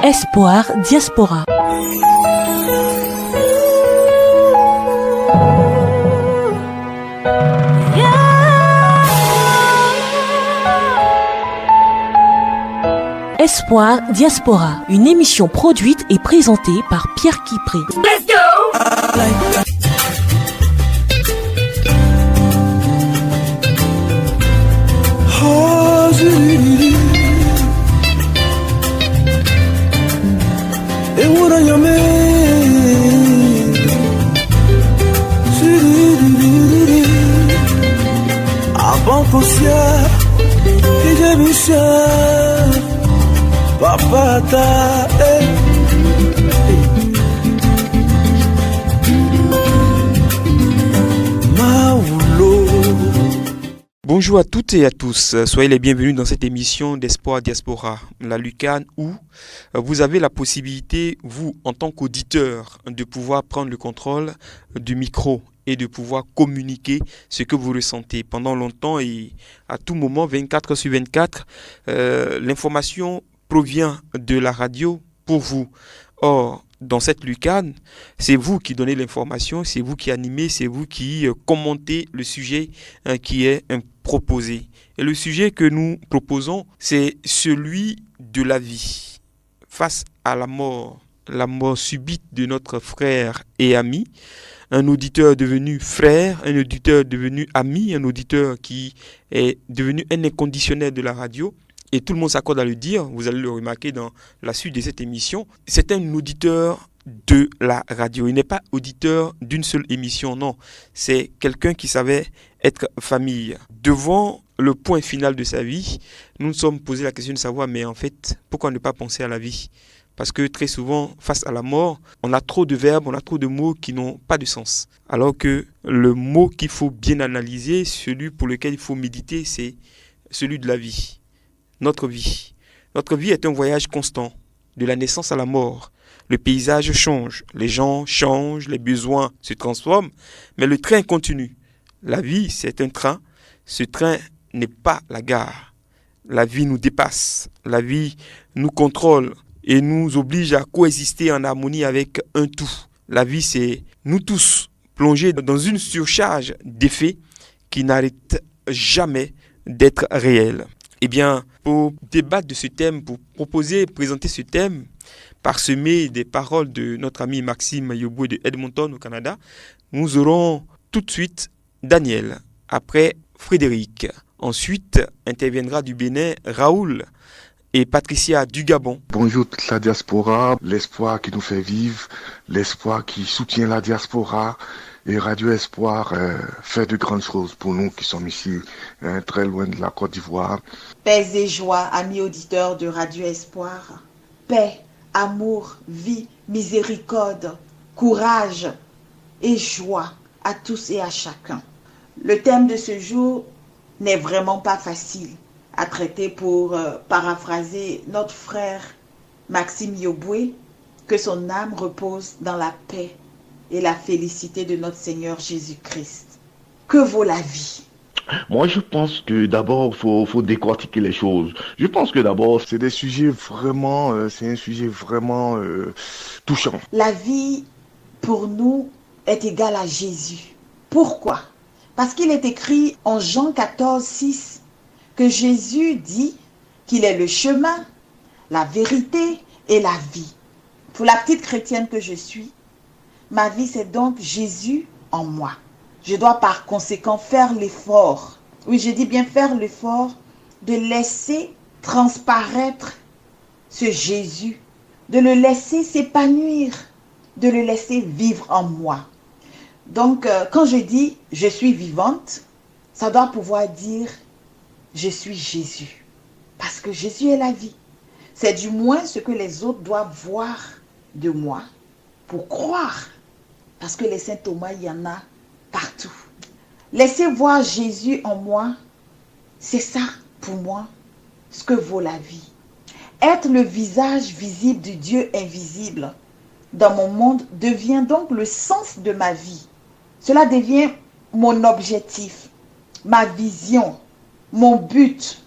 Espoir Diaspora. Espoir Diaspora, une émission produite et présentée par Pierre Kipré. Let's go! Bonjour à toutes et à tous, soyez les bienvenus dans cette émission d'Espoir Diaspora, la Lucane, où vous avez la possibilité, vous, en tant qu'auditeur, de pouvoir prendre le contrôle du micro et de pouvoir communiquer ce que vous ressentez. Pendant longtemps et à tout moment, 24 sur 24, l'information provient de la radio pour vous. Or, dans cette Lucane, c'est vous qui donnez l'information, c'est vous qui animez, c'est vous qui commentez le sujet qui est proposé. Et le sujet que nous proposons, c'est celui de la vie. Face à la mort subite de notre frère et ami, un auditeur devenu frère, un auditeur devenu ami, un auditeur qui est devenu un inconditionnel de la radio, et tout le monde s'accorde à le dire, vous allez le remarquer dans la suite de cette émission, c'est un auditeur de la radio. Il n'est pas auditeur d'une seule émission, non. C'est quelqu'un qui savait être famille. Devant le point final de sa vie, nous nous sommes posé la question de savoir, mais en fait, pourquoi ne pas penser à la vie ? Parce que très souvent, face à la mort, on a trop de verbes, on a trop de mots qui n'ont pas de sens. Alors que le mot qu'il faut bien analyser, celui pour lequel il faut méditer, c'est celui de la vie. Notre vie. Notre vie est un voyage constant, de la naissance à la mort. Le paysage change, les gens changent, les besoins se transforment, mais le train continue. La vie, c'est un train. Ce train n'est pas la gare. La vie nous dépasse. La vie nous contrôle et nous oblige à coexister en harmonie avec un tout. La vie, c'est nous tous plongés dans une surcharge d'effets qui n'arrêtent jamais d'être réels. Eh bien, pour débattre de ce thème, pour proposer, présenter ce thème, parsemé des paroles de notre ami Maxime Yoboué de Edmonton au Canada, nous aurons tout de suite Daniel, après Frédéric. Ensuite, interviendra du Bénin Raoul et Patricia du Gabon. Bonjour toute la diaspora, l'espoir qui nous fait vivre, l'espoir qui soutient la diaspora. Et Radio Espoir fait de grandes choses pour nous qui sommes ici, très loin de la Côte d'Ivoire. Paix et joie, amis auditeurs de Radio Espoir. Paix, amour, vie, miséricorde, courage et joie à tous et à chacun. Le thème de ce jour n'est vraiment pas facile à traiter pour paraphraser notre frère Maxime Yoboué, que son âme repose dans la paix et la félicité de notre Seigneur Jésus-Christ. Que vaut la vie ? Moi, je pense que d'abord, faut décortiquer les choses. Je pense que d'abord, c'est un sujet vraiment touchant. La vie, pour nous, est égale à Jésus. Pourquoi ? Parce qu'il est écrit en Jean 14, 6, que Jésus dit qu'il est le chemin, la vérité et la vie. Pour la petite chrétienne que je suis, ma vie, c'est donc Jésus en moi. Je dois par conséquent faire l'effort, oui, je dis bien faire l'effort, de laisser transparaître ce Jésus, de le laisser s'épanouir, de le laisser vivre en moi. Donc, quand je dis « je suis vivante », ça doit pouvoir dire « je suis Jésus ». Parce que Jésus est la vie. C'est du moins ce que les autres doivent voir de moi pour croire. Parce que les saints Thomas, il y en a partout. Laissez voir Jésus en moi, c'est ça pour moi ce que vaut la vie. Être le visage visible du Dieu invisible dans mon monde devient donc le sens de ma vie. Cela devient mon objectif, ma vision, mon but.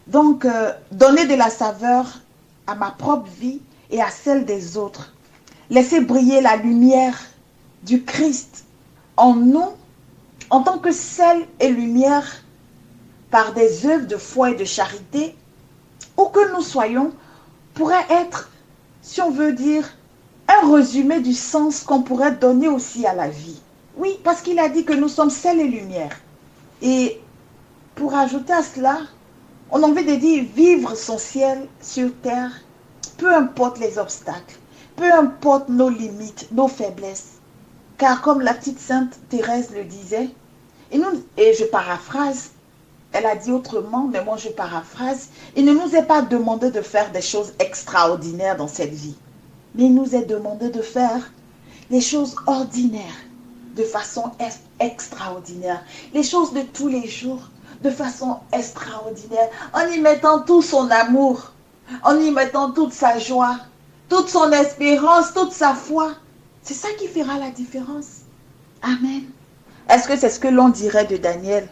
Donc, donner de la saveur à ma propre vie et à celle des autres. Laissez briller la lumière du Christ en nous, en tant que sel et lumière, par des œuvres de foi et de charité, où que nous soyons, pourrait être, si on veut dire, un résumé du sens qu'on pourrait donner aussi à la vie. Oui, parce qu'il a dit que nous sommes sel et lumière. Et pour ajouter à cela, on a envie de dire vivre son ciel sur terre, peu importe les obstacles, peu importe nos limites, nos faiblesses. Car comme la petite sainte Thérèse le disait, et je paraphrase, elle a dit autrement, mais moi je paraphrase, il ne nous est pas demandé de faire des choses extraordinaires dans cette vie, mais il nous est demandé de faire les choses ordinaires de façon extraordinaire, les choses de tous les jours de façon extraordinaire, en y mettant tout son amour, en y mettant toute sa joie, toute son espérance, toute sa foi. C'est ça qui fera la différence. Amen. Est-ce que c'est ce que l'on dirait de Daniel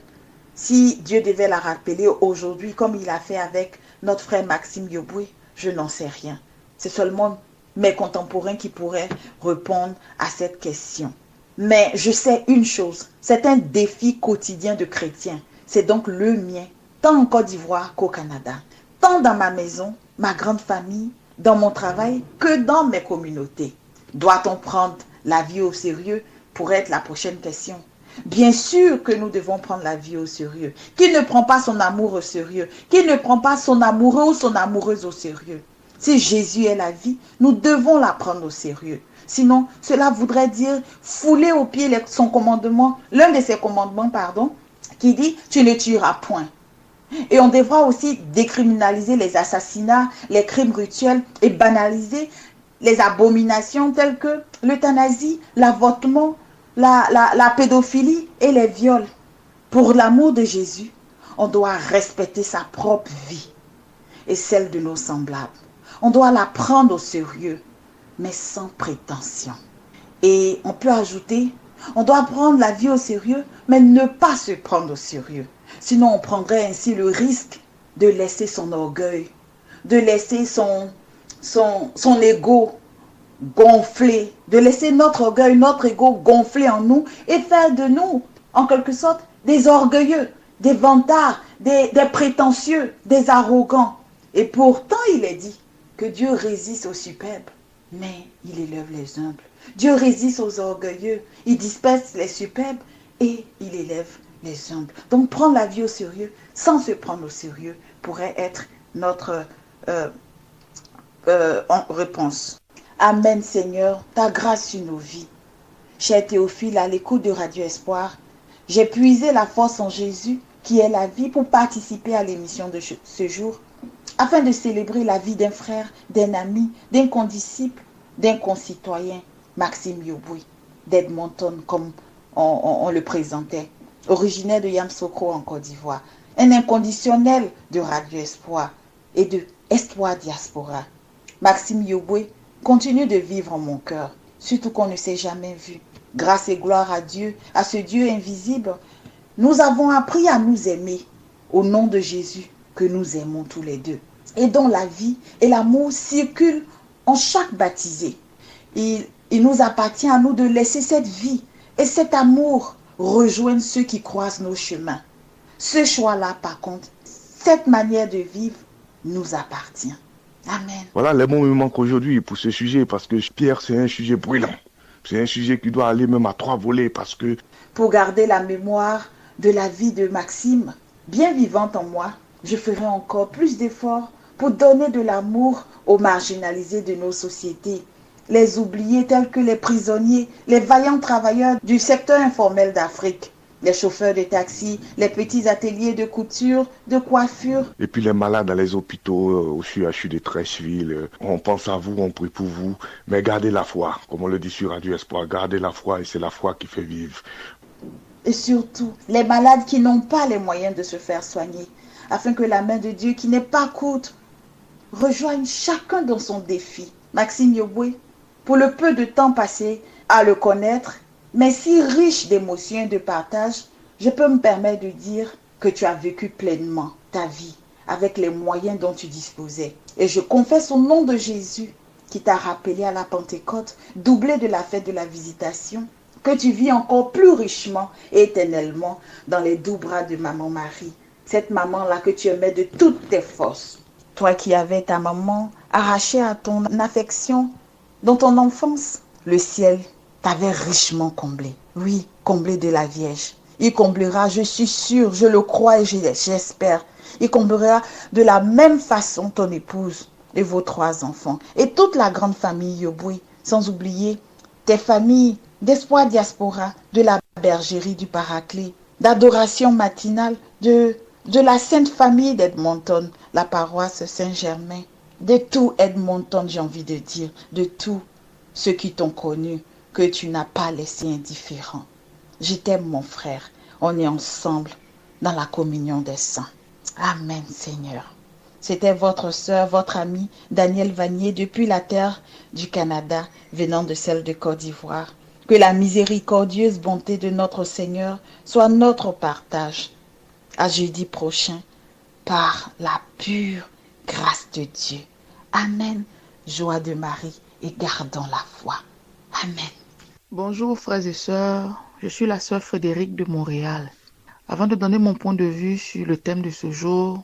si Dieu devait la rappeler aujourd'hui comme il a fait avec notre frère Maxime Yoboué? Je n'en sais rien. C'est seulement mes contemporains qui pourraient répondre à cette question. Mais je sais une chose, c'est un défi quotidien de chrétien. C'est donc le mien, tant en Côte d'Ivoire qu'au Canada, tant dans ma maison, ma grande famille, dans mon travail, que dans mes communautés. Doit-on prendre la vie au sérieux pour être la prochaine question? Bien sûr que nous devons prendre la vie au sérieux. Qui ne prend pas son amour au sérieux? Qui ne prend pas son amoureux ou son amoureuse au sérieux? Si Jésus est la vie, nous devons la prendre au sérieux. Sinon, cela voudrait dire fouler aux pieds son commandement, l'un de ses commandements, qui dit « tu ne tueras point ». Et on devra aussi décriminaliser les assassinats, les crimes rituels et banaliser les abominations telles que l'euthanasie, l'avortement, la pédophilie et les viols. Pour l'amour de Jésus, on doit respecter sa propre vie et celle de nos semblables. On doit la prendre au sérieux, mais sans prétention. Et on peut ajouter, on doit prendre la vie au sérieux, mais ne pas se prendre au sérieux. Sinon, on prendrait ainsi le risque de laisser son orgueil, de laisser son ego gonfler, de laisser notre orgueil, notre ego gonfler en nous et faire de nous, en quelque sorte, des orgueilleux, des vantards, des prétentieux, des arrogants. Et pourtant, il est dit que Dieu résiste aux superbes, mais il élève les humbles. Dieu résiste aux orgueilleux, il disperse les superbes et il élève les humbles. Donc prendre la vie au sérieux, sans se prendre au sérieux, pourrait être notre réponse. Amen Seigneur, ta grâce sur nos vies. Cher Théophile, à l'écoute de Radio Espoir, j'ai puisé la force en Jésus, qui est la vie, pour participer à l'émission de ce jour, afin de célébrer la vie d'un frère, d'un ami, d'un condisciple, d'un concitoyen, Maxime Yoboué, d'Edmonton, comme on le présentait, originaire de Yamoussoukro en Côte d'Ivoire, un inconditionnel de Radio Espoir et de Espoir Diaspora. Maxime Yoboué continue de vivre en mon cœur, surtout qu'on ne s'est jamais vu. Grâce et gloire à Dieu, à ce Dieu invisible, nous avons appris à nous aimer au nom de Jésus que nous aimons tous les deux et dont la vie et l'amour circulent en chaque baptisé. Il nous appartient à nous de laisser cette vie et cet amour rejoindre ceux qui croisent nos chemins. Ce choix-là, par contre, cette manière de vivre nous appartient. Amen. Voilà les mots me manquent aujourd'hui pour ce sujet, parce que Pierre, c'est un sujet brûlant. C'est un sujet qui doit aller même à 3 volets, parce que... Pour garder la mémoire de la vie de Maxime, bien vivante en moi, je ferai encore plus d'efforts pour donner de l'amour aux marginalisés de nos sociétés, les oubliés tels que les prisonniers, les vaillants travailleurs du secteur informel d'Afrique, les chauffeurs de taxi, les petits ateliers de couture, de coiffure. Et puis les malades dans les hôpitaux, au CHU de Treichville, on pense à vous, on prie pour vous, mais gardez la foi, comme on le dit sur Radio Espoir, gardez la foi et c'est la foi qui fait vivre. Et surtout, les malades qui n'ont pas les moyens de se faire soigner, afin que la main de Dieu, qui n'est pas courte, rejoigne chacun dans son défi. Maxime Yoboué, pour le peu de temps passé à le connaître, mais si riche d'émotions et de partage, je peux me permettre de dire que tu as vécu pleinement ta vie avec les moyens dont tu disposais. Et je confesse au nom de Jésus qui t'a rappelé à la Pentecôte, doublé de la fête de la Visitation, que tu vis encore plus richement et éternellement dans les doux bras de maman Marie. Cette maman-là que tu aimais de toutes tes forces. Toi qui avais ta maman arrachée à ton affection dans ton enfance, le ciel t'avait richement comblé. Oui, comblé de la Vierge. Il comblera, je suis sûre, je le crois et j'espère. Il comblera de la même façon ton épouse et vos 3 enfants. Et toute la grande famille Yoboué, sans oublier tes familles d'Espoir Diaspora, de la Bergerie du Paraclet, d'adoration matinale, de la Sainte Famille d'Edmonton, la paroisse Saint-Germain, de tout Edmonton, j'ai envie de dire, de tous ceux qui t'ont connu, que tu n'as pas laissé indifférent. Je t'aime mon frère, on est ensemble dans la communion des saints. Amen Seigneur. C'était votre sœur, votre amie Danielle Vanier depuis la terre du Canada, venant de celle de Côte d'Ivoire. Que la miséricordieuse bonté de notre Seigneur soit notre partage. À jeudi prochain, par la pure grâce de Dieu. Amen. Joie de Marie et gardons la foi. Amen. Bonjour frères et sœurs, je suis la sœur Frédérique de Montréal. Avant de donner mon point de vue sur le thème de ce jour,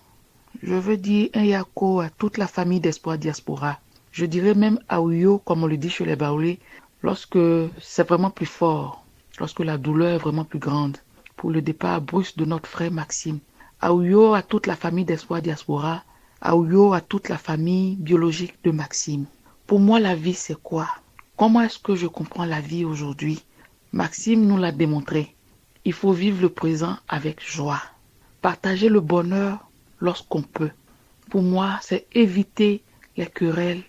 je veux dire un yako à toute la famille d'Espoir Diaspora. Je dirais même à Ouyo, comme on le dit chez les Baoulés, lorsque c'est vraiment plus fort, lorsque la douleur est vraiment plus grande, pour le départ brusque de notre frère Maxime. À Ouyo, à toute la famille d'Espoir Diaspora, à Ouyo, à toute la famille biologique de Maxime. Pour moi, la vie, c'est quoi? Comment est-ce que je comprends la vie aujourd'hui? Maxime nous l'a démontré. Il faut vivre le présent avec joie. Partager le bonheur lorsqu'on peut. Pour moi, c'est éviter les querelles,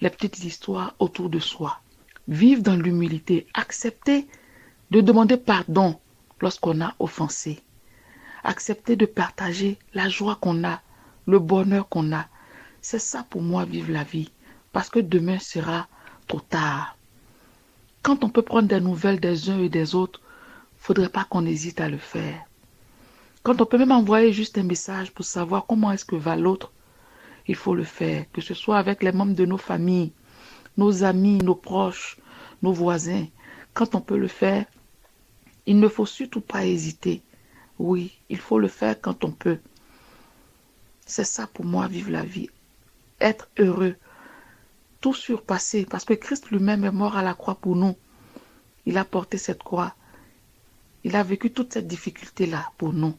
les petites histoires autour de soi. Vivre dans l'humilité, accepter de demander pardon lorsqu'on a offensé. Accepter de partager la joie qu'on a, le bonheur qu'on a. C'est ça pour moi, vivre la vie. Parce que demain sera trop tard. Quand on peut prendre des nouvelles des uns et des autres, faudrait pas qu'on hésite à le faire. Quand on peut même envoyer juste un message pour savoir comment est-ce que va l'autre, il faut le faire. Que ce soit avec les membres de nos familles, nos amis, nos proches, nos voisins. Quand on peut le faire, il ne faut surtout pas hésiter. Oui, il faut le faire quand on peut. C'est ça pour moi, vivre la vie. Être heureux. Tout surpasser. Parce que Christ lui-même est mort à la croix pour nous. Il a porté cette croix. Il a vécu toute cette difficulté-là pour nous.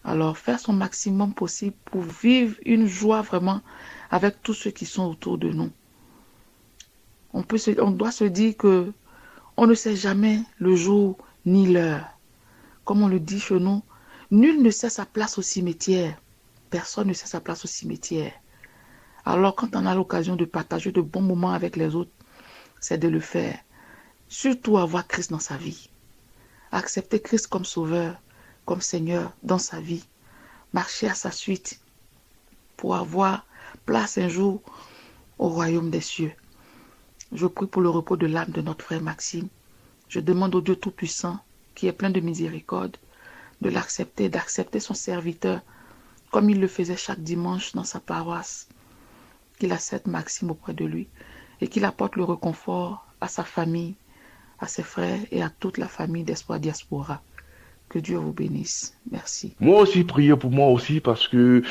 Alors, faire son maximum possible pour vivre une joie vraiment avec tous ceux qui sont autour de nous. On doit se dire que on ne sait jamais le jour ni l'heure. Comme on le dit chez nous, nul ne sait sa place au cimetière. Personne ne sait sa place au cimetière. Alors, quand on a l'occasion de partager de bons moments avec les autres, c'est de le faire. Surtout avoir Christ dans sa vie. Accepter Christ comme sauveur, comme Seigneur dans sa vie. Marcher à sa suite pour avoir place un jour au royaume des cieux. Je prie pour le repos de l'âme de notre frère Maxime. Je demande au Dieu Tout-Puissant, qui est plein de miséricorde, de l'accepter, d'accepter son serviteur, comme il le faisait chaque dimanche dans sa paroisse. Qu'il accepte Maxime auprès de lui et qu'il apporte le réconfort à sa famille, à ses frères et à toute la famille d'Espoir Diaspora. Que Dieu vous bénisse. Merci. Moi aussi, priez pour moi aussi parce que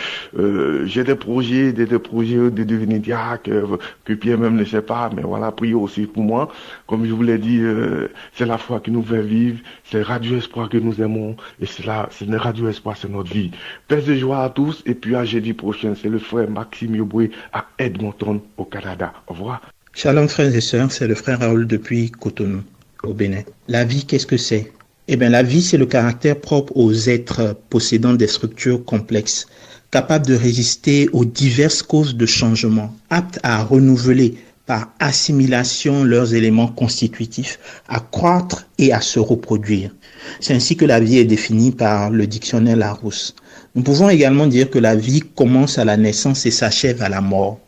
j'ai des projets de devenir diacre que Pierre même ne sait pas. Mais voilà, priez aussi pour moi. Comme je vous l'ai dit, c'est la foi qui nous fait vivre. C'est Radio Espoir que nous aimons. Et c'est Radio Espoir, c'est notre vie. Paix de joie à tous. Et puis à jeudi prochain, c'est le frère Maxime Yoboué à Edmonton, au Canada. Au revoir. Shalom frères et sœurs, c'est le frère Raoul depuis Cotonou, au Bénin. La vie, qu'est-ce que c'est? Eh bien, la vie, c'est le caractère propre aux êtres possédant des structures complexes, capables de résister aux diverses causes de changement, aptes à renouveler par assimilation leurs éléments constitutifs, à croître et à se reproduire. C'est ainsi que la vie est définie par le dictionnaire Larousse. Nous pouvons également dire que la vie commence à la naissance et s'achève à la mort.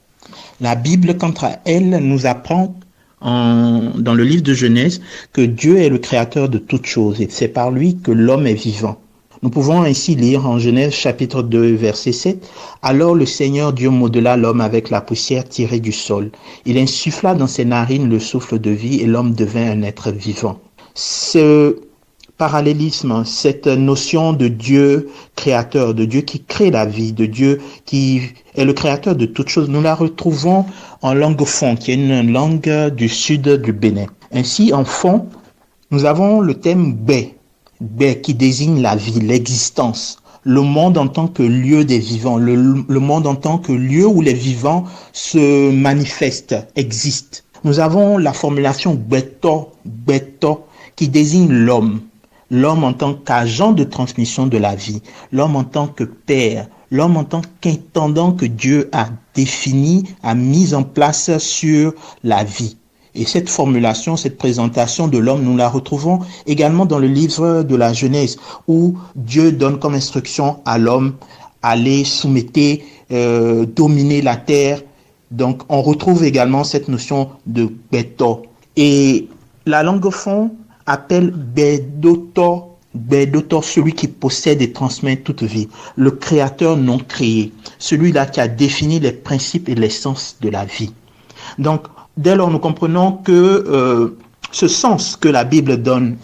La Bible, quant à elle, nous apprend dans le livre de Genèse que Dieu est le créateur de toutes choses et c'est par lui que l'homme est vivant. Nous pouvons ainsi lire en Genèse chapitre 2 verset 7. Alors le Seigneur Dieu modela l'homme avec la poussière tirée du sol. Il insuffla dans ses narines le souffle de vie et l'homme devint un être vivant. Ce parallélisme, cette notion de Dieu créateur, de Dieu qui crée la vie, de Dieu qui est le créateur de toutes choses, nous la retrouvons en langue fon, qui est une langue du sud du Bénin. Ainsi, en fon, nous avons le thème Bé, Bé qui désigne la vie, l'existence, le monde en tant que lieu des vivants, le monde en tant que lieu où les vivants se manifestent, existent. Nous avons la formulation Béto, qui désigne l'homme en tant qu'agent de transmission de la vie, l'homme en tant que père, l'homme en tant qu'intendant que Dieu a défini, a mis en place sur la vie. Et cette formulation, cette présentation de l'homme, nous la retrouvons également dans le livre de la Genèse, où Dieu donne comme instruction à l'homme, aller soumettre, dominer la terre. Donc, on retrouve également cette notion de Béto. Et la langue fon appelle Bédoto, celui qui possède et transmet toute vie, le créateur non créé, celui-là qui a défini les principes et l'essence de la vie. Donc, dès lors, nous comprenons que ce sens que la Bible donne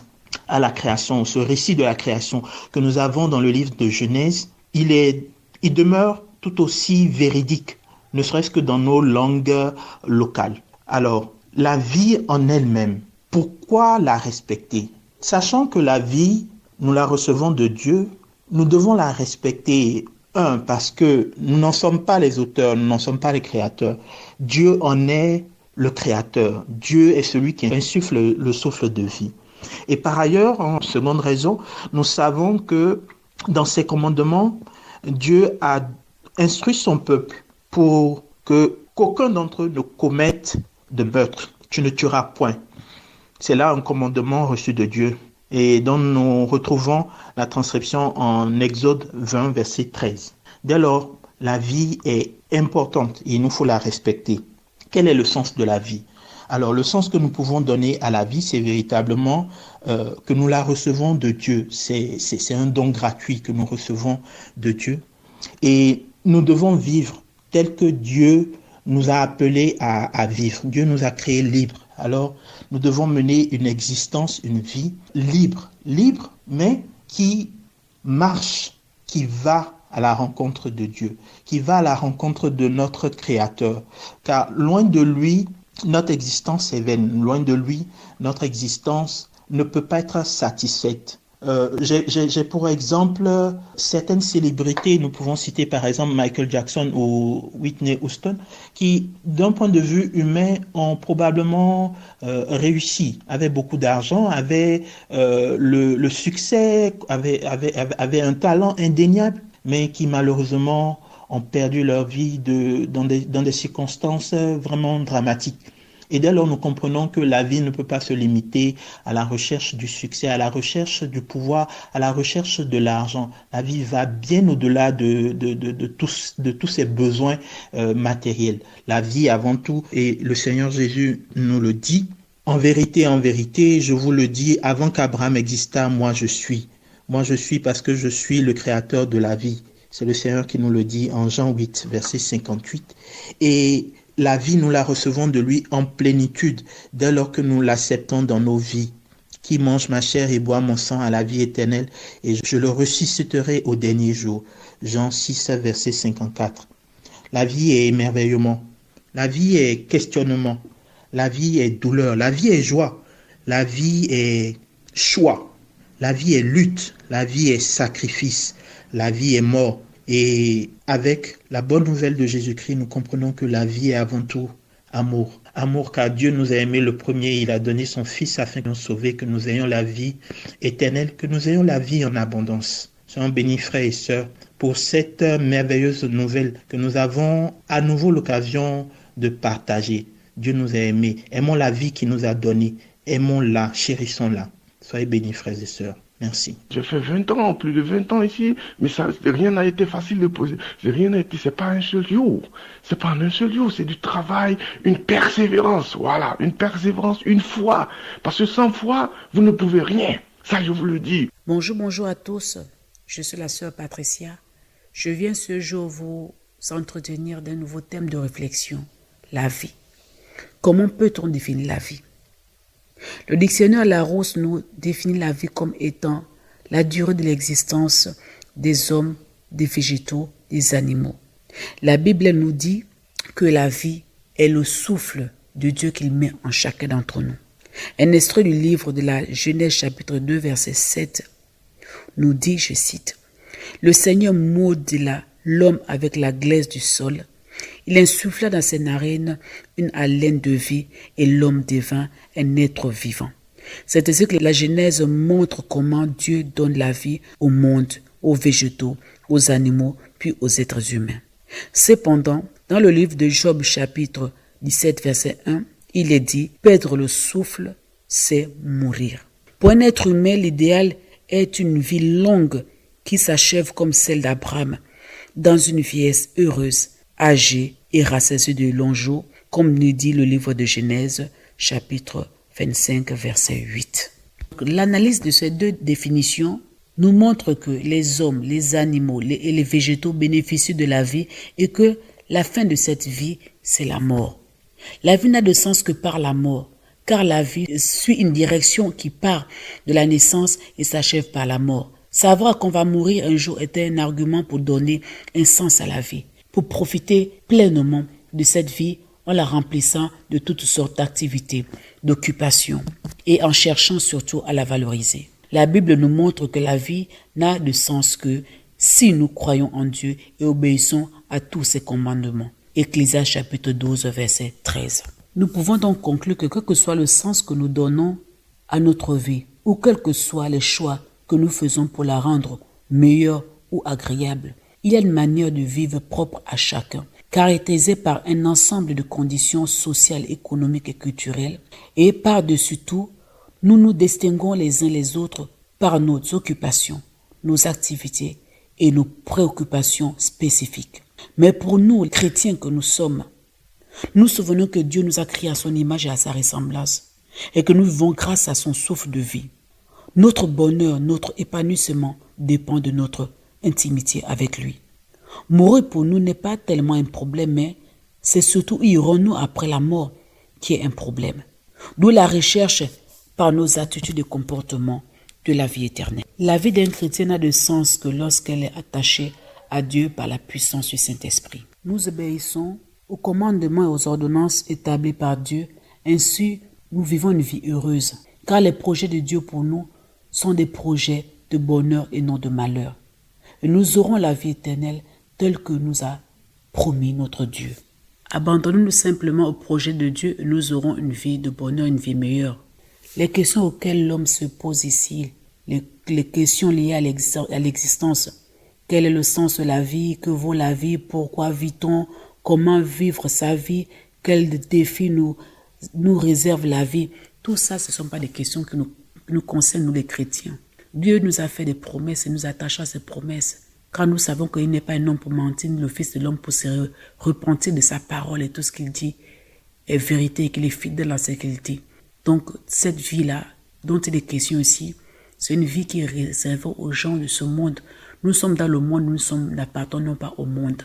à la création, ce récit de la création que nous avons dans le livre de Genèse, il demeure tout aussi véridique, ne serait-ce que dans nos langues locales. Alors, la vie en elle-même, pourquoi la respecter? Sachant que la vie, nous la recevons de Dieu, nous devons la respecter. Parce que nous n'en sommes pas les auteurs, nous n'en sommes pas les créateurs. Dieu en est le créateur. Dieu est celui qui insuffle le souffle de vie. Et par ailleurs, en seconde raison, nous savons que dans ses commandements, Dieu a instruit son peuple pour qu'aucun d'entre eux ne commette de meurtre. Tu ne tueras point. C'est là un commandement reçu de Dieu et dont nous retrouvons la transcription en Exode 20, verset 13. Dès lors, la vie est importante et il nous faut la respecter. Quel est le sens de la vie? Alors, le sens que nous pouvons donner à la vie, c'est véritablement que nous la recevons de Dieu. C'est un don gratuit que nous recevons de Dieu. Et nous devons vivre tel que Dieu nous a appelés à vivre. Dieu nous a créés libres. Alors, nous devons mener une existence, une vie libre, mais qui marche, qui va à la rencontre de Dieu, qui va à la rencontre de notre Créateur. Car loin de lui, notre existence est vaine. Loin de lui, notre existence ne peut pas être satisfaite. J'ai pour exemple certaines célébrités, nous pouvons citer par exemple Michael Jackson ou Whitney Houston, qui d'un point de vue humain ont probablement réussi, avaient beaucoup d'argent, avaient le succès, avaient un talent indéniable, mais qui malheureusement ont perdu leur vie dans des circonstances vraiment dramatiques. Et dès lors, nous comprenons que la vie ne peut pas se limiter à la recherche du succès, à la recherche du pouvoir, à la recherche de l'argent. La vie va bien au-delà de tous ces besoins matériels. La vie avant tout, et le Seigneur Jésus nous le dit, en vérité, je vous le dis, avant qu'Abraham existât, moi je suis. Moi je suis parce que je suis le créateur de la vie. C'est le Seigneur qui nous le dit en Jean 8, verset 58. Et la vie, nous la recevons de lui en plénitude, dès lors que nous l'acceptons dans nos vies. Qui mange ma chair et boit mon sang à la vie éternelle, et je le ressusciterai au dernier jour. Jean 6, verset 54. La vie est émerveillement. La vie est questionnement. La vie est douleur. La vie est joie. La vie est choix. La vie est lutte. La vie est sacrifice. La vie est mort. Et avec la bonne nouvelle de Jésus-Christ, nous comprenons que la vie est avant tout amour. Amour car Dieu nous a aimés le premier, il a donné son Fils afin de nous sauver, que nous ayons la vie éternelle, que nous ayons la vie en abondance. Soyons bénis frères et sœurs pour cette merveilleuse nouvelle que nous avons à nouveau l'occasion de partager. Dieu nous a aimés, aimons la vie qu'il nous a donnée, aimons-la, chérissons-la. Soyez bénis frères et sœurs. Merci. J'ai fait 20 ans, plus de 20 ans ici, mais rien n'a été facile de poser. C'est pas un seul jour. C'est pas un seul jour, c'est du travail, une persévérance. Voilà, une persévérance, une foi. Parce que sans foi, vous ne pouvez rien. Ça, je vous le dis. Bonjour à tous. Je suis la sœur Patricia. Je viens ce jour vous entretenir d'un nouveau thème de réflexion, la vie. Comment peut-on définir la vie? Le dictionnaire Larousse nous définit la vie comme étant la durée de l'existence des hommes, des végétaux, des animaux. La Bible nous dit que la vie est le souffle de Dieu qu'il met en chacun d'entre nous. Un extrait du livre de la Genèse chapitre 2 verset 7 nous dit, je cite, « Le Seigneur modela l'homme avec la glaise du sol. Il insuffla dans ses narines une haleine de vie et l'homme devint un être vivant. » C'est ainsi que la Genèse montre comment Dieu donne la vie au monde, aux végétaux, aux animaux, puis aux êtres humains. Cependant, dans le livre de Job chapitre 17 verset 1, il est dit « Perdre le souffle, c'est mourir ». Pour un être humain, l'idéal est une vie longue qui s'achève comme celle d'Abraham, dans une vieillesse heureuse, âgée et rassasiée de longs jours, comme nous dit le livre de Genèse, chapitre 25, verset 8. L'analyse de ces deux définitions nous montre que les hommes, les animaux et les végétaux bénéficient de la vie et que la fin de cette vie, c'est la mort. La vie n'a de sens que par la mort, car la vie suit une direction qui part de la naissance et s'achève par la mort. Savoir qu'on va mourir un jour est un argument pour donner un sens à la vie, pour profiter pleinement de cette vie en la remplissant de toutes sortes d'activités, d'occupations et en cherchant surtout à la valoriser. La Bible nous montre que la vie n'a de sens que si nous croyons en Dieu et obéissons à tous ses commandements. Ecclésiaste chapitre 12 verset 13. Nous pouvons donc conclure que quel que soit le sens que nous donnons à notre vie ou quels que soient les choix que nous faisons pour la rendre meilleure ou agréable, il y a une manière de vivre propre à chacun, caractérisée par un ensemble de conditions sociales, économiques et culturelles. Et par-dessus tout, nous nous distinguons les uns les autres par nos occupations, nos activités et nos préoccupations spécifiques. Mais pour nous, les chrétiens que nous sommes, nous souvenons que Dieu nous a créés à son image et à sa ressemblance et que nous vivons grâce à son souffle de vie. Notre bonheur, notre épanouissement dépend de notre intimité avec lui. Mourir pour nous n'est pas tellement un problème, mais c'est surtout irons-nous après la mort qui est un problème. D'où la recherche par nos attitudes et comportements de la vie éternelle. La vie d'un chrétien n'a de sens que lorsqu'elle est attachée à Dieu par la puissance du Saint-Esprit. Nous obéissons aux commandements et aux ordonnances établies par Dieu. Ainsi, nous vivons une vie heureuse, car les projets de Dieu pour nous sont des projets de bonheur et non de malheur. Et nous aurons la vie éternelle telle que nous a promis notre Dieu. Abandonnons-nous simplement au projet de Dieu et nous aurons une vie de bonheur, une vie meilleure. Les questions auxquelles l'homme se pose ici, les questions liées à l'existence, quel est le sens de la vie, que vaut la vie, pourquoi vit-on, comment vivre sa vie, quels défis nous réserve la vie, tout ça, ce ne sont pas des questions qui nous concernent, nous les chrétiens. Dieu nous a fait des promesses et nous attachons à ces promesses. Car nous savons qu'il n'est pas un homme pour mentir, ni le Fils de l'homme pour se repentir de sa parole et tout ce qu'il dit est vérité et qu'il est fidèle dans ce qu'il dit. Donc, cette vie-là, dont il est question ici, c'est une vie qui est réservée aux gens de ce monde. Nous sommes dans le monde, nous n'appartenons pas au monde.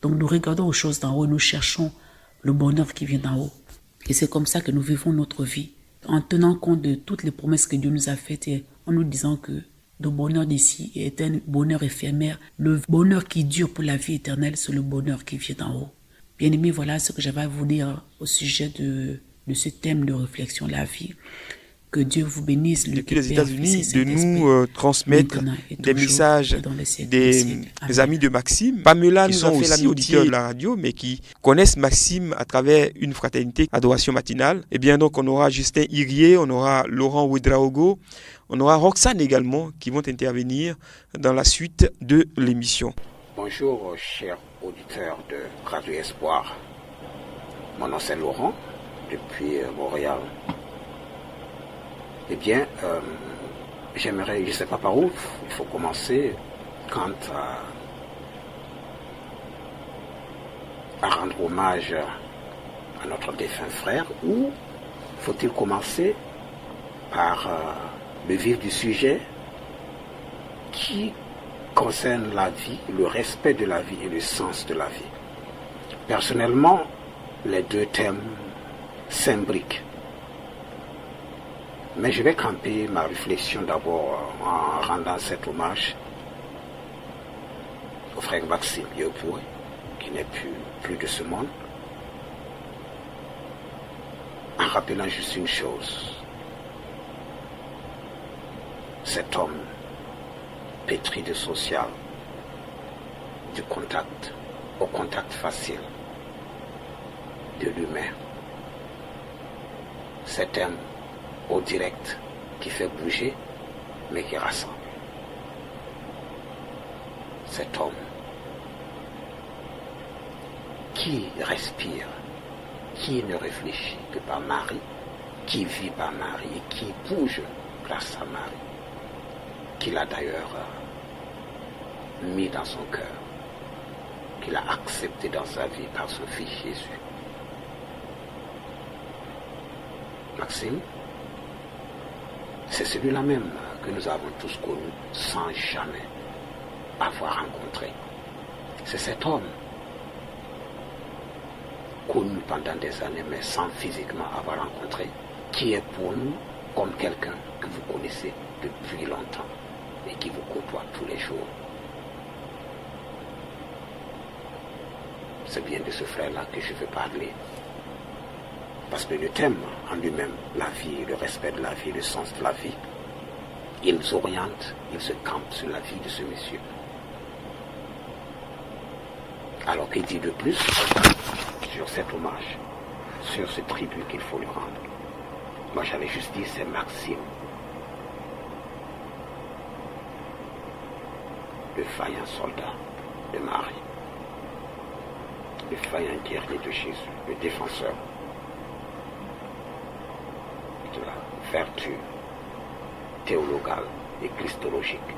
Donc, nous regardons aux choses d'en haut, nous cherchons le bonheur qui vient d'en haut. Et c'est comme ça que nous vivons notre vie, en tenant compte de toutes les promesses que Dieu nous a faites et en nous disant que le bonheur d'ici est un bonheur éphémère. Le bonheur qui dure pour la vie éternelle, c'est le bonheur qui vient d'en haut. Bien aimés, voilà ce que j'avais à vous dire au sujet de ce thème de réflexion, la vie. Que Dieu vous bénisse. Depuis les États-Unis, de nous transmettre des messages des amis de Maxime. Pamela nous a fait l'ami auditeur de la radio, mais qui connaissent Maxime à travers une fraternité Adoration Matinale. Et bien donc, on aura Justin Irier, on aura Laurent Ouedraogo, on aura Roxane également qui vont intervenir dans la suite de l'émission. Bonjour, chers auditeurs de Radio Espoir. Mon nom c'est Laurent, depuis Montréal. Eh bien, j'aimerais, je ne sais pas par où, il faut commencer quant à rendre hommage à notre défunt frère, ou faut-il commencer par le vif du sujet qui concerne la vie, le respect de la vie et le sens de la vie. Personnellement, les deux thèmes s'imbriquent. Mais je vais camper ma réflexion d'abord en rendant cet hommage au frère Maxime Yopoué, qui n'est plus de ce monde, en rappelant juste une chose. Cet homme pétri de social, du contact, au contact facile, de l'humain. Cet homme au direct, qui fait bouger, mais qui rassemble. Cet homme qui respire, qui ne réfléchit que par Marie, qui vit par Marie et qui bouge grâce à Marie, qu'il a d'ailleurs mis dans son cœur, qu'il a accepté dans sa vie par son Fils Jésus. Maxime, c'est celui-là même que nous avons tous connu sans jamais avoir rencontré. C'est cet homme connu pendant des années mais sans physiquement avoir rencontré, qui est pour nous comme quelqu'un que vous connaissez depuis longtemps et qui vous côtoie tous les jours. C'est bien de ce frère-là que je veux parler. Parce que le thème en lui-même, la vie, le respect de la vie, le sens de la vie, il s'oriente, il se campe sur la vie de ce monsieur. Alors qu'il dit de plus sur cet hommage, sur ce tribut qu'il faut lui rendre. Moi j'avais juste dit c'est Maxime, le vaillant soldat de Marie, le vaillant guerrier de Jésus, le défenseur de la vertu théologale et christologique.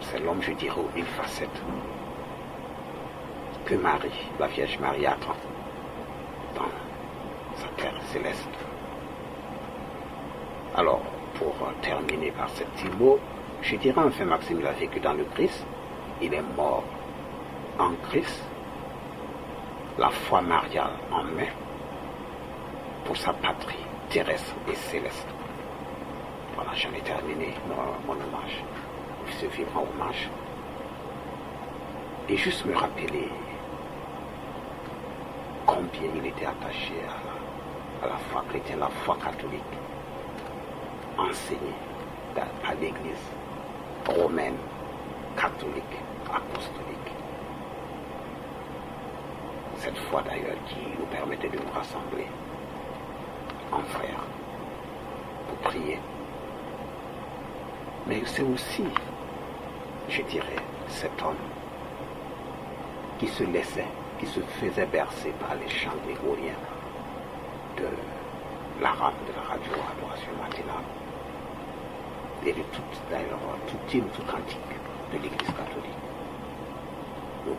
C'est l'homme, je dirais, aux 1000 facettes que Marie, la Vierge Marie, attend dans sa terre céleste. Alors, pour terminer par ce petit mot, je dirais enfin, Maxime l'a vécu dans le Christ, il est mort en Christ, la foi mariale en main, pour sa patrie terrestre et céleste. Voilà, j'en ai terminé mon hommage, ce vibrant hommage. Et juste me rappeler combien il était attaché à la foi chrétienne, la foi catholique, enseignée par l'Église romaine, catholique, apostolique. Cette foi d'ailleurs qui nous permettait de nous rassembler en frères pour prier. Mais c'est aussi, je dirais, cet homme qui se laissait, qui se faisait bercer par les chants grégoriens de la rame de la radio Adoration matinale et de tout hymne, tout cantique de l'Église catholique nous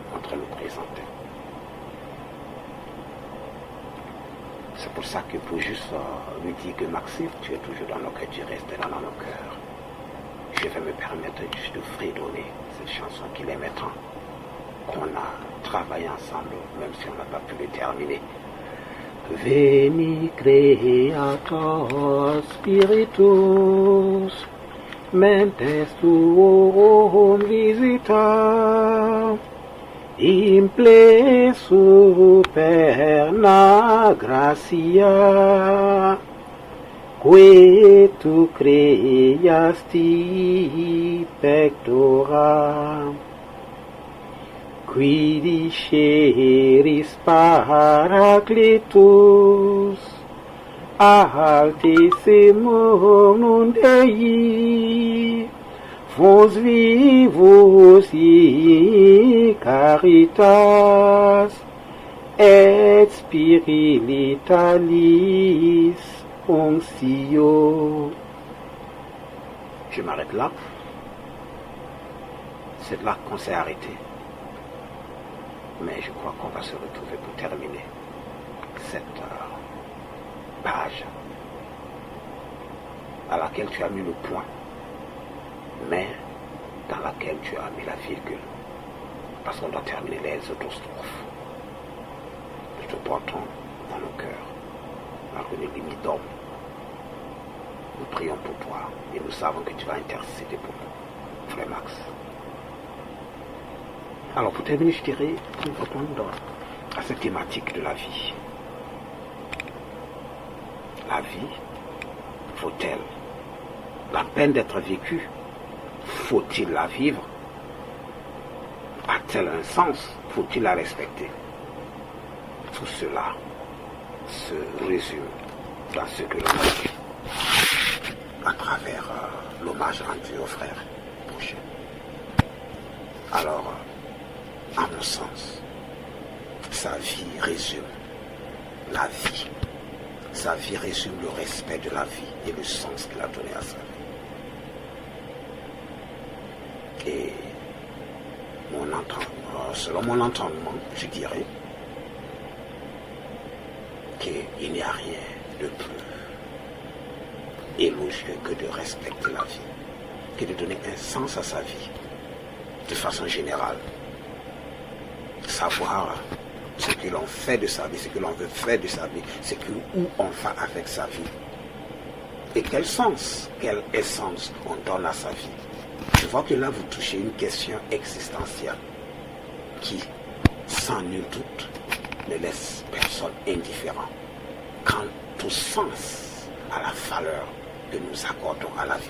présentait. C'est pour ça que pour juste lui dire que Maxime, tu es toujours dans nos cœurs, tu restes dans nos cœurs. Je vais me permettre juste de fredonner cette chanson qu'il aimait tant, qu'on a travaillé ensemble, même si on n'a pas pu le terminer. Veni Creator Spiritus, mentes tuum visita, imple superna gratia, que tu creasti pectora, qui disceris Paracletus, altissimum Dei, vos vivus in caritas, et spiritualis unctio. Je m'arrête là. C'est là qu'on s'est arrêté. Mais je crois qu'on va se retrouver pour terminer cette page à laquelle tu as mis le point. Mais dans laquelle tu as mis la virgule, parce qu'on doit terminer les autostrophes. Nous te portons dans nos cœurs, malgré les limites d'hommes. Nous prions pour toi et nous savons que tu vas intercéder pour nous, frère Max. Alors pour terminer, je dirais, nous répondons à cette thématique de la vie. La vie, faut-elle, la peine d'être vécue, faut-il la vivre? A-t-elle un sens? Faut-il la respecter? Tout cela se résume dans ce que l'on a dit à travers l'hommage rendu au frère Boucher. Alors, à mon sens, sa vie résume la vie. Sa vie résume le respect de la vie et le sens qu'il a donné à sa vie. Et selon mon entendement, je dirais qu'il n'y a rien de plus élogieux que de respecter la vie, que de donner un sens à sa vie, de façon générale. Savoir ce que l'on fait de sa vie, ce que l'on veut faire de sa vie, où on va avec sa vie. Et quel sens, quelle essence on donne à sa vie. Je vois que là vous touchez une question existentielle qui, sans nul doute, ne laisse personne indifférent quant au sens, à la valeur que nous accordons à la vie.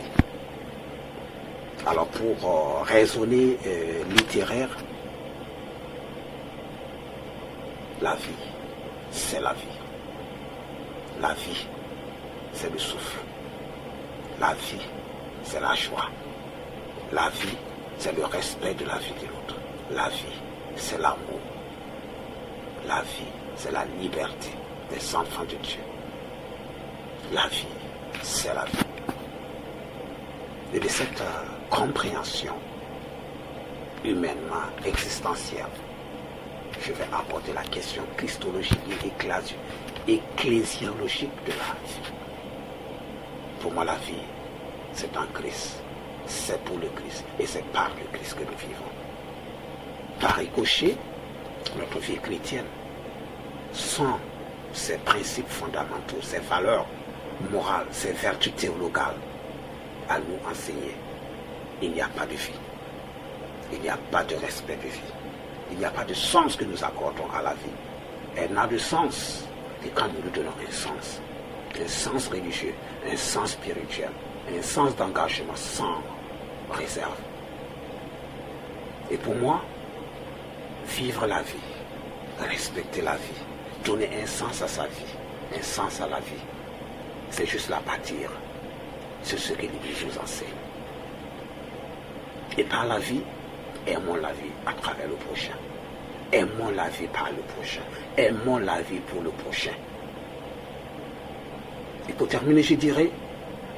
Alors pour raisonner littéraire, la vie, c'est la vie. La vie, c'est le souffle. La vie, c'est la joie. La vie, c'est le respect de la vie de l'autre. La vie, c'est l'amour. La vie, c'est la liberté des enfants de Dieu. La vie, c'est la vie. Et de cette compréhension humainement existentielle, je vais aborder la question christologique et ecclésiologique de la vie. Pour moi, la vie, c'est en Christ, c'est pour le Christ et c'est par le Christ que nous vivons. Par ricochet, notre vie chrétienne, sans ses principes fondamentaux, ses valeurs morales, ses vertus théologales à nous enseigner, il n'y a pas de vie. Il n'y a pas de respect de vie. Il n'y a pas de sens que nous accordons à la vie. Elle n'a de sens que quand nous lui donnons un sens religieux, un sens spirituel, un sens d'engagement sans réserve. Et pour moi, vivre la vie, respecter la vie, donner un sens à sa vie, un sens à la vie, c'est juste la bâtir. C'est ce que l'Église nous enseigne. Et par la vie, aimons la vie à travers le prochain. Aimons la vie par le prochain. Aimons la vie pour le prochain. Et pour terminer, je dirais,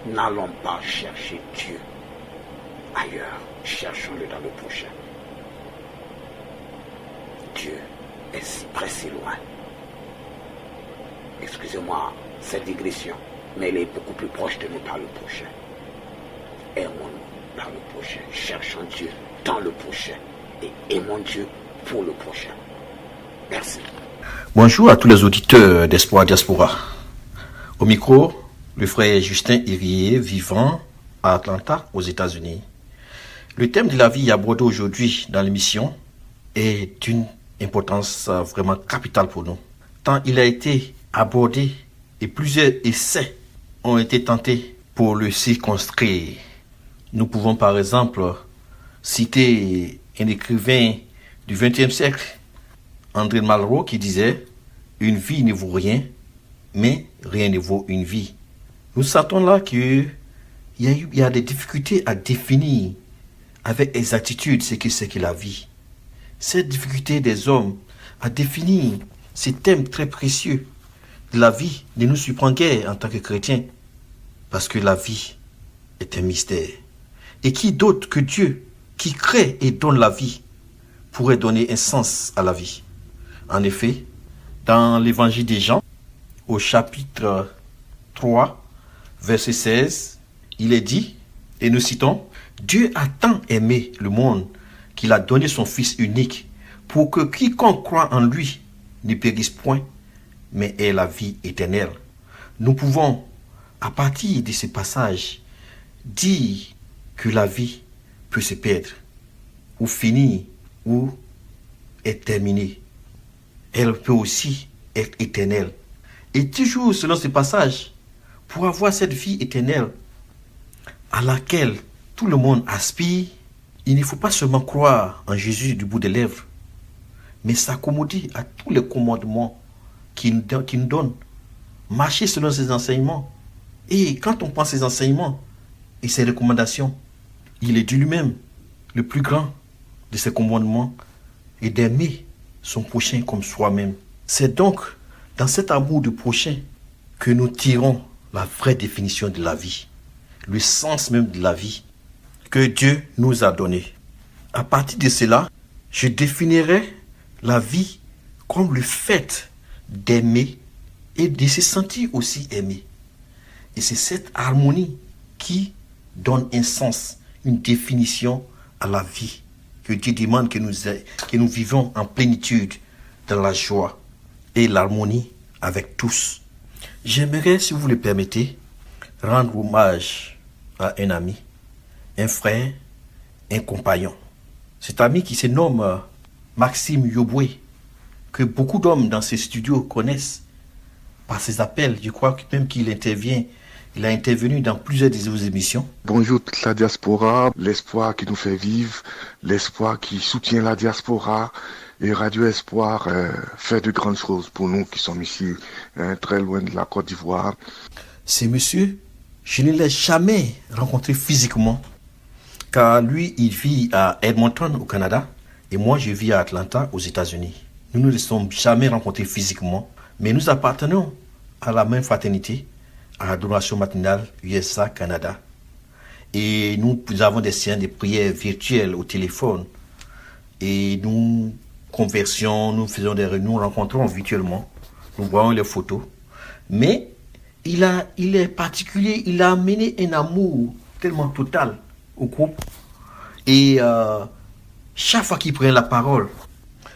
n'allons pas chercher Dieu ailleurs. Cherchons-le dans le prochain. Dieu est si près, si loin. Excusez-moi cette digression, mais elle est beaucoup plus proche de nous par le prochain. Aimons-nous par le prochain. Cherchons Dieu dans le prochain et aimons Dieu pour le prochain. Merci. Bonjour à tous les auditeurs d'Espoir Diaspora. Au micro, le frère Justin Irié, vivant à Atlanta, aux États-Unis. Le thème de la vie abordé aujourd'hui dans l'émission est d'une importance vraiment capitale pour nous. Tant il a été abordé et plusieurs essais ont été tentés pour le circonscrire. Nous pouvons par exemple citer un écrivain du XXe siècle, André Malraux, qui disait « Une vie ne vaut rien, mais rien ne vaut une vie ». Nous sentons là qu'il y a des difficultés à définir avec exactitude ce que c'est que la vie. Cette difficulté des hommes à définir ces thèmes très précieux de la vie ne nous surprend guère en tant que chrétiens, parce que la vie est un mystère. Et qui d'autre que Dieu, qui crée et donne la vie, pourrait donner un sens à la vie? En effet, dans l'évangile des Jean, au chapitre 3, verset 16, il est dit, et nous citons, « Dieu a tant aimé le monde qu'il a donné son Fils unique pour que quiconque croit en lui ne périsse point, mais ait la vie éternelle. Nous pouvons, à partir de ce passage, dire que la vie peut se perdre, ou finir, ou être terminée. Elle peut aussi être éternelle. Et toujours selon ce passage, pour avoir cette vie éternelle à laquelle tout le monde aspire, il ne faut pas seulement croire en Jésus du bout des lèvres, mais s'accommoder à tous les commandements qu'il nous donne, marcher selon ses enseignements. Et quand on prend ses enseignements et ses recommandations, il est de lui-même le plus grand de ses commandements et d'aimer son prochain comme soi-même. C'est donc dans cet amour du prochain que nous tirons la vraie définition de la vie, le sens même de la vie que Dieu nous a donné. À partir de cela, je définirai la vie comme le fait d'aimer et de se sentir aussi aimé. Et c'est cette harmonie qui donne un sens, une définition à la vie, que Dieu demande que nous vivions en plénitude, dans la joie et l'harmonie avec tous. J'aimerais, si vous le permettez, rendre hommage à un ami, un frère, un compagnon. Cet ami qui se nomme Maxime Yoboué, que beaucoup d'hommes dans ces studios connaissent par ses appels. Je crois même qu'il intervient. Il a intervenu dans plusieurs de vos émissions. Bonjour toute la diaspora, l'espoir qui nous fait vivre, l'espoir qui soutient la diaspora. Et Radio Espoir fait de grandes choses pour nous qui sommes ici, très loin de la Côte d'Ivoire. Ce monsieur, je ne l'ai jamais rencontré physiquement, car lui, il vit à Edmonton, au Canada, et moi, je vis à Atlanta, aux États-Unis. Nous ne nous sommes jamais rencontrés physiquement, mais nous appartenons à la même fraternité, à Adoration Matinale USA-Canada. Et nous avons des séances de prières virtuelles au téléphone. Et nous conversions, nous faisons des réunions, nous rencontrons virtuellement. Nous voyons les photos. Mais il est particulier, il a amené un amour tellement total au groupe. Et chaque fois qu'il prenait la parole,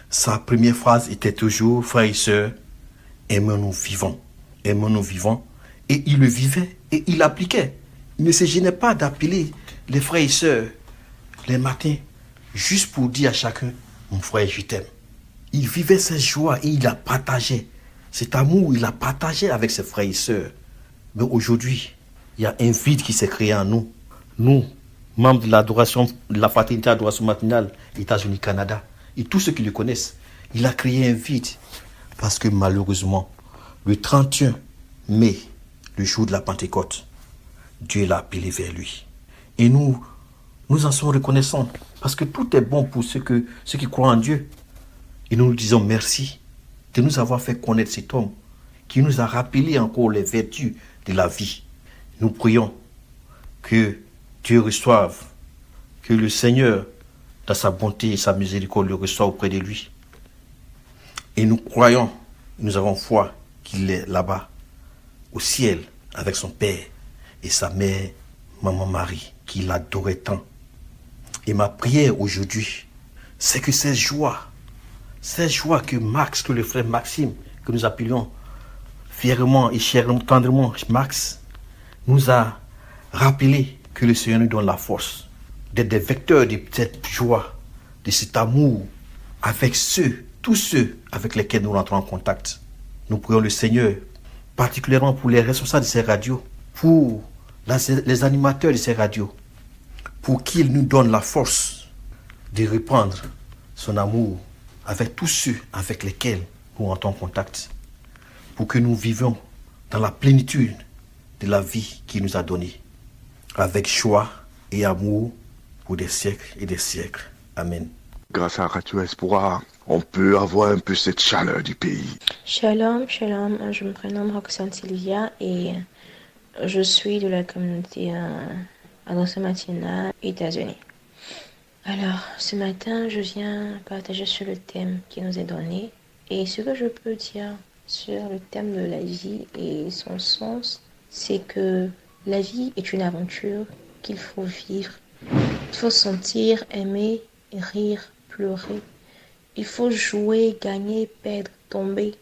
sa première phrase était toujours « Frères et sœurs, aimons-nous vivants, aimons-nous vivants ». Et il le vivait et il l'appliquait. Il ne se gênait pas d'appeler les frères et sœurs les matins juste pour dire à chacun « Mon frère, je t'aime ». Il vivait cette joie et il la partageait. Cet amour, il l'a partagé avec ses frères et sœurs. Mais aujourd'hui, il y a un vide qui s'est créé en nous. Nous, membres de l'adoration, de la fraternité Adoration Matinale, États-Unis, Canada, et tous ceux qui le connaissent, il a créé un vide. Parce que malheureusement, le 31 mai, le jour de la Pentecôte, Dieu l'a appelé vers lui. Et nous en sommes reconnaissants. Parce que tout est bon pour ceux qui croient en Dieu. Et nous nous disons merci de nous avoir fait connaître cet homme qui nous a rappelé encore les vertus de la vie. Nous prions que Dieu reçoive, que le Seigneur, dans sa bonté et sa miséricorde, le reçoive auprès de lui. Et nous croyons, nous avons foi qu'il est là-bas, au ciel, avec son Père et sa mère, Maman Marie, qui l'adorait tant. Et ma prière aujourd'hui, c'est que cette joie que Max, que le frère Maxime, que nous appelons fièrement et chèrement, tendrement Max, nous a rappelé que le Seigneur nous donne la force d'être des vecteurs de cette joie, de cet amour avec tous ceux avec lesquels nous rentrons en contact. Nous prions le Seigneur, particulièrement pour les responsables de ces radios, pour les animateurs de ces radios, pour qu'ils nous donnent la force de répandre son amour avec tous ceux avec lesquels nous rentrons en contact, pour que nous vivions dans la plénitude de la vie qu'il nous a donnée, avec joie et amour pour des siècles et des siècles. Amen. Grâce à Radio Espoir, on peut avoir un peu cette chaleur du pays. Shalom, shalom, je me prénomme Roxane Sylvia et je suis de la communauté Adoration Matinale États-Unis. Alors, ce matin, je viens partager sur le thème qui nous est donné. Et ce que je peux dire sur le thème de la vie et son sens, c'est que la vie est une aventure qu'il faut vivre Il faut sentir, aimer, rire, pleurer. Il faut jouer, gagner, perdre, tomber,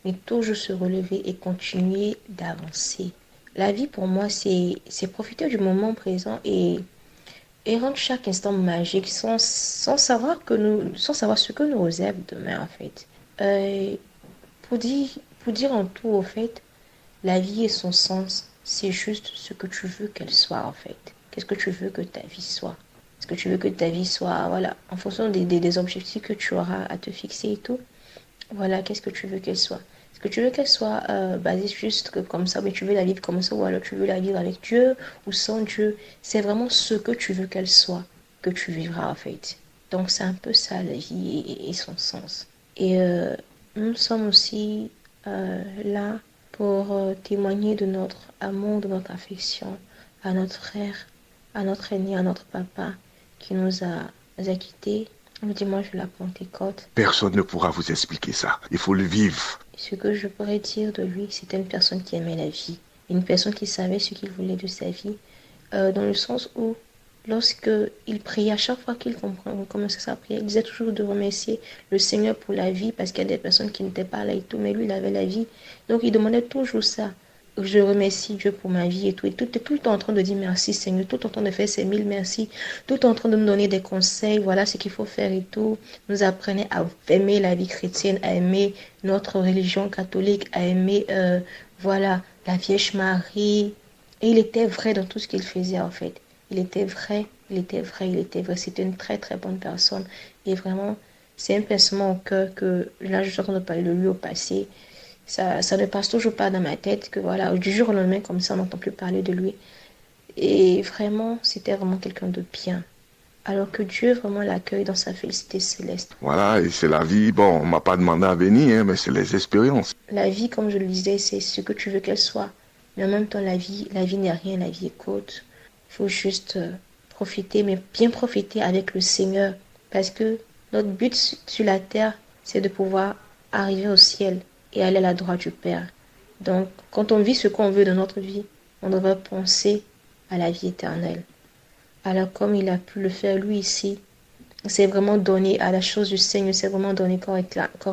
mais toujours se relever et continuer d'avancer. La vie pour moi, c'est profiter du moment présent et rendre chaque instant magique sans savoir ce que nous réserve demain en fait. Pour dire en tout au fait, la vie et son sens, c'est juste ce que tu veux qu'elle soit en fait. Qu'est-ce que tu veux que ta vie soit? Est-ce que tu veux que ta vie soit, voilà, en fonction des objectifs que tu auras à te fixer et tout, voilà, qu'est-ce que tu veux qu'elle soit? Est-ce que tu veux qu'elle soit basée juste comme ça, mais tu veux la vivre comme ça, ou alors tu veux la vivre avec Dieu ou sans Dieu? C'est vraiment ce que tu veux qu'elle soit que tu vivras en fait. Donc c'est un peu ça la vie et son sens. Et nous sommes aussi là pour témoigner de notre amour, de notre affection à notre frère, à notre aîné, à notre papa qui nous a quittés le dimanche de la Pentecôte. Personne ne pourra vous expliquer ça. Il faut le vivre. Ce que je pourrais dire de lui, c'était une personne qui aimait la vie. Une personne qui savait ce qu'il voulait de sa vie. Dans le sens où, lorsqu'il priait, à chaque fois qu'il commençait sa prière, il disait toujours de remercier le Seigneur pour la vie, parce qu'il y a des personnes qui n'étaient pas là et tout, mais lui, il avait la vie. Donc, il demandait toujours ça. Je remercie Dieu pour ma vie et tout. Et tout le temps en train de dire merci Seigneur, tout en train de faire ses 1000 merci, tout en train de nous donner des conseils, voilà ce qu'il faut faire et tout. Nous apprenait à aimer la vie chrétienne, à aimer notre religion catholique, à aimer voilà, la Vierge Marie. Et il était vrai dans tout ce qu'il faisait en fait. Il était vrai. C'était une très très bonne personne. Et vraiment, c'est un pincement au cœur que là je suis en train de parler de lui au passé. Ça ne passe toujours pas dans ma tête que voilà, du jour au lendemain, comme ça, on n'entend plus parler de lui. Et vraiment, c'était vraiment quelqu'un de bien. Alors que Dieu vraiment l'accueille dans sa félicité céleste. Voilà, et c'est la vie. Bon, on m'a pas demandé à venir, mais c'est les expériences. La vie, comme je le disais, c'est ce que tu veux qu'elle soit. Mais en même temps, la vie n'est rien, la vie est courte. Il faut juste profiter, mais bien profiter avec le Seigneur. Parce que notre but sur la terre, c'est de pouvoir arriver au ciel et aller à la droite du Père. Donc, quand on vit ce qu'on veut dans notre vie, on devrait penser à la vie éternelle. Alors, comme il a pu le faire lui ici, c'est vraiment donner à la chose du Seigneur, c'est vraiment donner corps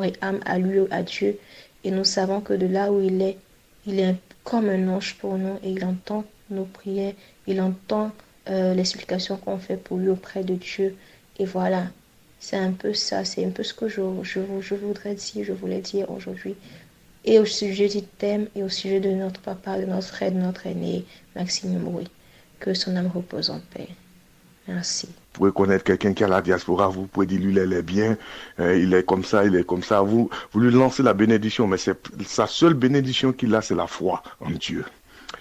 et âme à lui, à Dieu. Et nous savons que de là où il est comme un ange pour nous et il entend nos prières, il entend les supplications qu'on fait pour lui auprès de Dieu. Et voilà. C'est un peu ça, c'est un peu ce que je voudrais dire, je voulais dire aujourd'hui. Et au sujet du thème et au sujet de notre papa, de notre frère, de notre aîné, Maxime Moury. Que son âme repose en paix. Merci. Vous pouvez connaître quelqu'un qui est à la diaspora, vous pouvez dire lui, il est bien, il est comme ça. Vous lui lancez la bénédiction, mais c'est sa seule bénédiction qu'il a, c'est la foi en Dieu.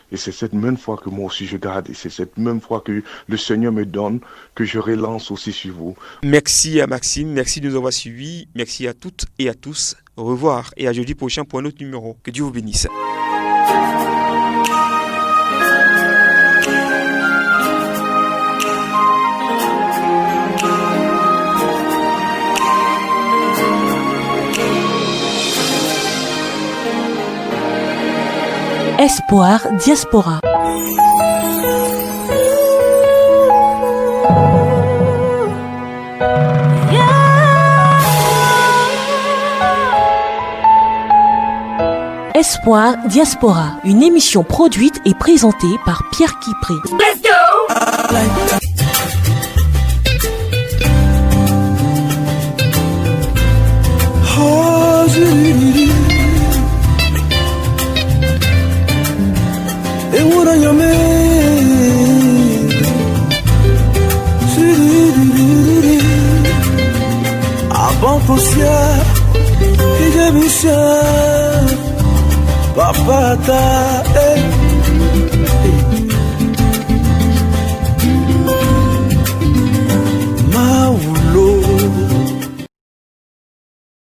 Et c'est cette même foi que moi aussi je garde, et c'est cette même foi que le Seigneur me donne, que je relance aussi sur vous. Merci à Maxime, merci de nous avoir suivis, merci à toutes et à tous. Au revoir et à jeudi prochain pour un autre numéro. Que Dieu vous bénisse. Espoir Diaspora. Espoir Diaspora, une émission produite et présentée par Pierre Kipré. Let's go! Papata,